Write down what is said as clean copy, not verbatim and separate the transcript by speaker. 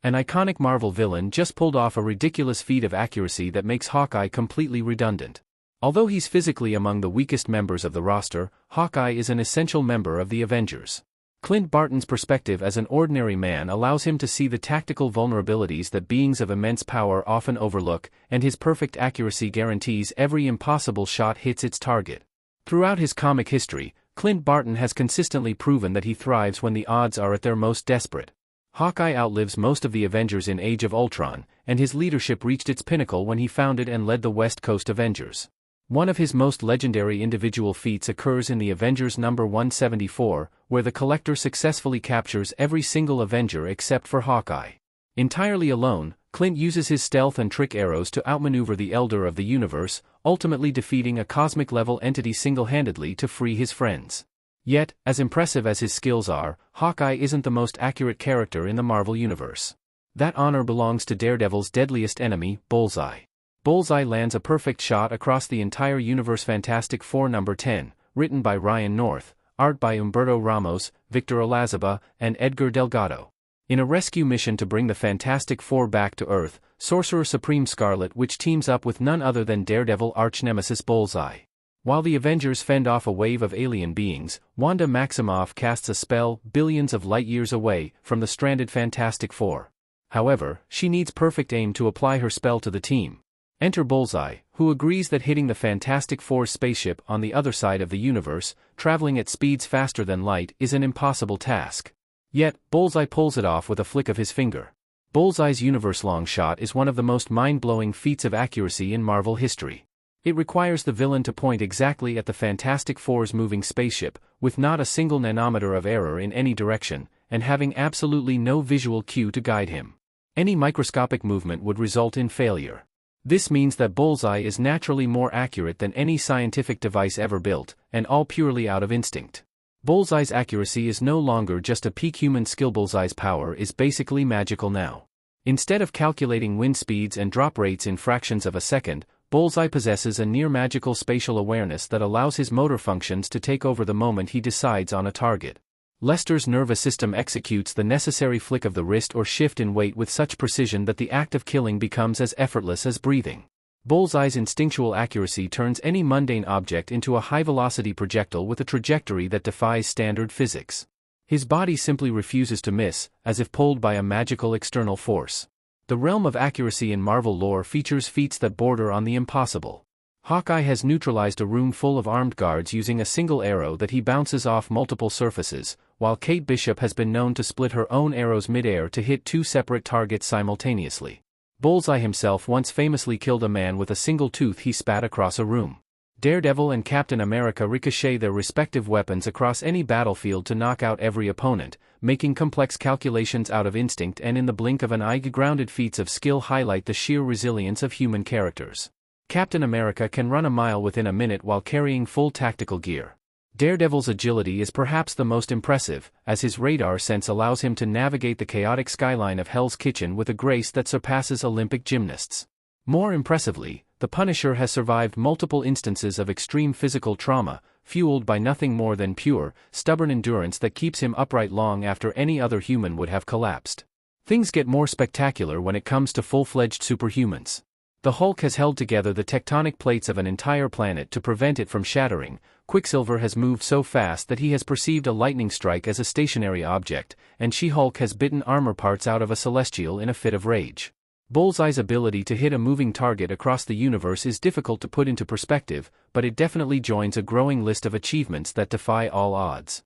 Speaker 1: An iconic Marvel villain just pulled off a ridiculous feat of accuracy that makes Hawkeye completely redundant. Although he's physically among the weakest members of the roster, Hawkeye is an essential member of the Avengers. Clint Barton's perspective as an ordinary man allows him to see the tactical vulnerabilities that beings of immense power often overlook, and his perfect accuracy guarantees every impossible shot hits its target. Throughout his comic history, Clint Barton has consistently proven that he thrives when the odds are at their most desperate. Hawkeye outlives most of the Avengers in Age of Ultron, and his leadership reached its pinnacle when he founded and led the West Coast Avengers. One of his most legendary individual feats occurs in the Avengers number 174, where the Collector successfully captures every single Avenger except for Hawkeye. Entirely alone, Clint uses his stealth and trick arrows to outmaneuver the Elder of the Universe, ultimately defeating a cosmic-level entity single-handedly to free his friends. Yet, as impressive as his skills are, Hawkeye isn't the most accurate character in the Marvel Universe. That honor belongs to Daredevil's deadliest enemy, Bullseye. Bullseye lands a perfect shot across the entire universe. Fantastic Four number 10, written by Ryan North, art by Humberto Ramos, Victor Olazaba, and Edgar Delgado. In a rescue mission to bring the Fantastic Four back to Earth, Sorcerer Supreme Scarlet Witch teams up with none other than Daredevil arch-nemesis Bullseye. While the Avengers fend off a wave of alien beings, Wanda Maximoff casts a spell billions of light-years away from the stranded Fantastic Four. However, she needs perfect aim to apply her spell to the team. Enter Bullseye, who agrees that hitting the Fantastic Four's spaceship on the other side of the universe, traveling at speeds faster than light, is an impossible task. Yet, Bullseye pulls it off with a flick of his finger. Bullseye's universe-long shot is one of the most mind-blowing feats of accuracy in Marvel history. It requires the villain to point exactly at the Fantastic Four's moving spaceship, with not a single nanometer of error in any direction, and having absolutely no visual cue to guide him. Any microscopic movement would result in failure. This means that Bullseye is naturally more accurate than any scientific device ever built, and all purely out of instinct. Bullseye's accuracy is no longer just a peak human skill. Bullseye's power is basically magical now. Instead of calculating wind speeds and drop rates in fractions of a second, Bullseye possesses a near-magical spatial awareness that allows his motor functions to take over the moment he decides on a target. Lester's nervous system executes the necessary flick of the wrist or shift in weight with such precision that the act of killing becomes as effortless as breathing. Bullseye's instinctual accuracy turns any mundane object into a high-velocity projectile with a trajectory that defies standard physics. His body simply refuses to miss, as if pulled by a magical external force. The realm of accuracy in Marvel lore features feats that border on the impossible. Hawkeye has neutralized a room full of armed guards using a single arrow that he bounces off multiple surfaces, while Kate Bishop has been known to split her own arrows mid-air to hit two separate targets simultaneously. Bullseye himself once famously killed a man with a single tooth he spat across a room. Daredevil and Captain America ricochet their respective weapons across any battlefield to knock out every opponent, making complex calculations out of instinct and in the blink of an eye. Grounded feats of skill highlight the sheer resilience of human characters. Captain America can run a mile within a minute while carrying full tactical gear. Daredevil's agility is perhaps the most impressive, as his radar sense allows him to navigate the chaotic skyline of Hell's Kitchen with a grace that surpasses Olympic gymnasts. More impressively, the Punisher has survived multiple instances of extreme physical trauma, fueled by nothing more than pure, stubborn endurance that keeps him upright long after any other human would have collapsed. Things get more spectacular when it comes to full-fledged superhumans. The Hulk has held together the tectonic plates of an entire planet to prevent it from shattering. Quicksilver has moved so fast that he has perceived a lightning strike as a stationary object, and She-Hulk has bitten armor parts out of a Celestial in a fit of rage. Bullseye's ability to hit a moving target across the universe is difficult to put into perspective, but it definitely joins a growing list of achievements that defy all odds.